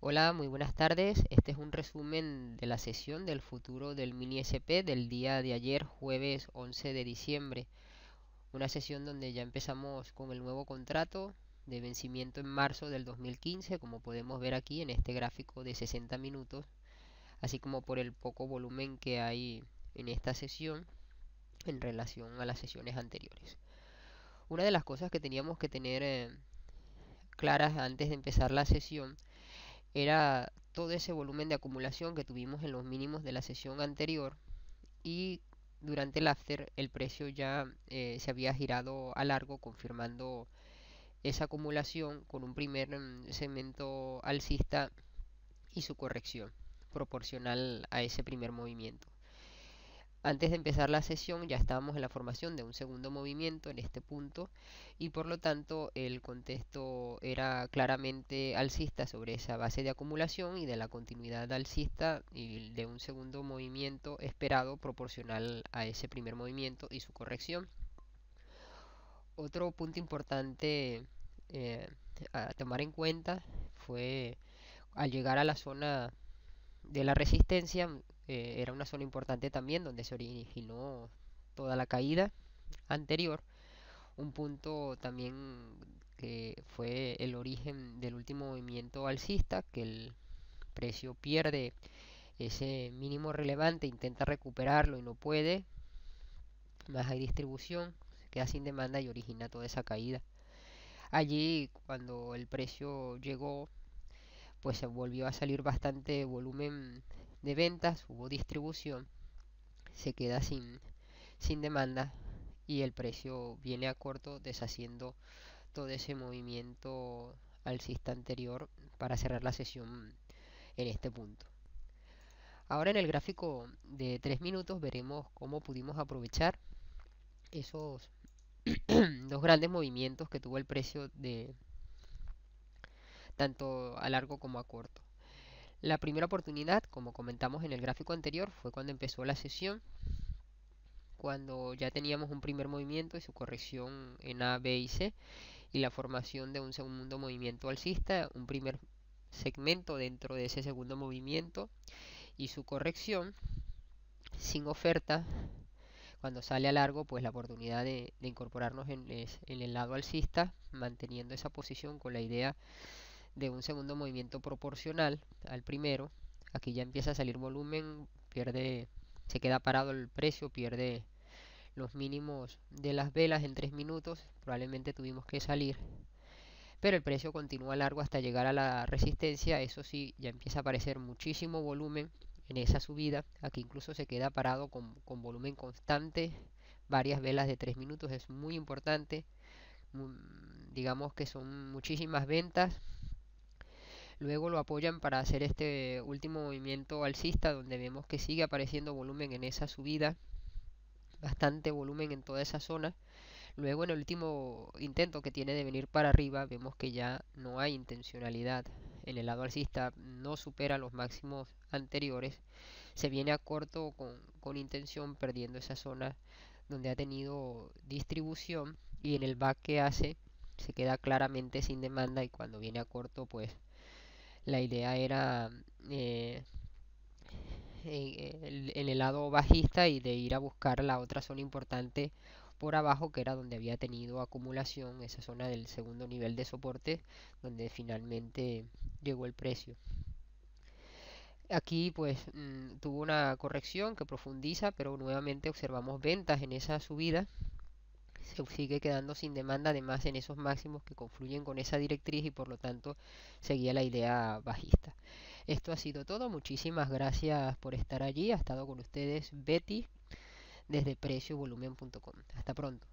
Hola, muy buenas tardes. Este es un resumen de la sesión del futuro del mini SP del día de ayer, jueves 11 de diciembre. Una sesión donde ya empezamos con el nuevo contrato de vencimiento en marzo del 2015, como podemos ver aquí en este gráfico de 60 minutos, así como por el poco volumen que hay en esta sesión en relación a las sesiones anteriores. Una de las cosas que teníamos que tener claras antes de empezar la sesión era todo ese volumen de acumulación que tuvimos en los mínimos de la sesión anterior, y durante el after el precio ya se había girado a largo, confirmando esa acumulación con un primer segmento alcista y su corrección proporcional a ese primer movimiento. Antes de empezar la sesión ya estábamos en la formación de un segundo movimiento en este punto, y por lo tanto el contexto era claramente alcista sobre esa base de acumulación y de la continuidad alcista y de un segundo movimiento esperado proporcional a ese primer movimiento y su corrección. Otro punto importante eh, a tomar en cuenta fue al llegar a la zona de la resistencia. Era una zona importante también donde se originó toda la caída anterior. Un punto también que fue el origen del último movimiento alcista, que el precio pierde ese mínimo relevante, intenta recuperarlo y no puede, más hay distribución, se queda sin demanda y origina toda esa caída. Allí cuando el precio llegó, pues se volvió a salir bastante volumen de ventas, hubo distribución, se queda sin demanda y el precio viene a corto, deshaciendo todo ese movimiento alcista anterior para cerrar la sesión en este punto. Ahora en el gráfico de 3 minutos veremos cómo pudimos aprovechar esos dos grandes movimientos que tuvo el precio de tanto a largo como a corto. La primera oportunidad, como comentamos en el gráfico anterior, fue cuando empezó la sesión, cuando ya teníamos un primer movimiento y su corrección en A, B y C, y la formación de un segundo movimiento alcista, un primer segmento dentro de ese segundo movimiento y su corrección sin oferta. Cuando sale a largo, pues la oportunidad de incorporarnos en el lado alcista, manteniendo esa posición con la idea de un segundo movimiento proporcional al primero. Aquí ya empieza a salir volumen, se queda parado el precio, pierde los mínimos de las velas en 3 minutos, probablemente tuvimos que salir, pero el precio continúa largo hasta llegar a la resistencia. Eso sí, ya empieza a aparecer muchísimo volumen en esa subida. Aquí incluso se queda parado con volumen constante, varias velas de 3 minutos, es muy importante. Digamos que son muchísimas ventas. Luego lo apoyan para hacer este último movimiento alcista, donde vemos que sigue apareciendo volumen en esa subida, bastante volumen en toda esa zona. Luego en el último intento que tiene de venir para arriba, vemos que ya no hay intencionalidad en el lado alcista, no supera los máximos anteriores, se viene a corto con intención, perdiendo esa zona donde ha tenido distribución, y en el back que hace se queda claramente sin demanda, y cuando viene a corto, pues la idea era en el lado bajista y de ir a buscar la otra zona importante por abajo, que era donde había tenido acumulación, esa zona del segundo nivel de soporte donde finalmente llegó el precio. Aquí pues tuvo una corrección que profundiza, pero nuevamente observamos ventas en esa subida, se sigue quedando sin demanda, además en esos máximos que confluyen con esa directriz, y por lo tanto seguía la idea bajista. Esto ha sido todo, muchísimas gracias por estar allí. Ha estado con ustedes Betty desde preciovolumen.com. Hasta pronto.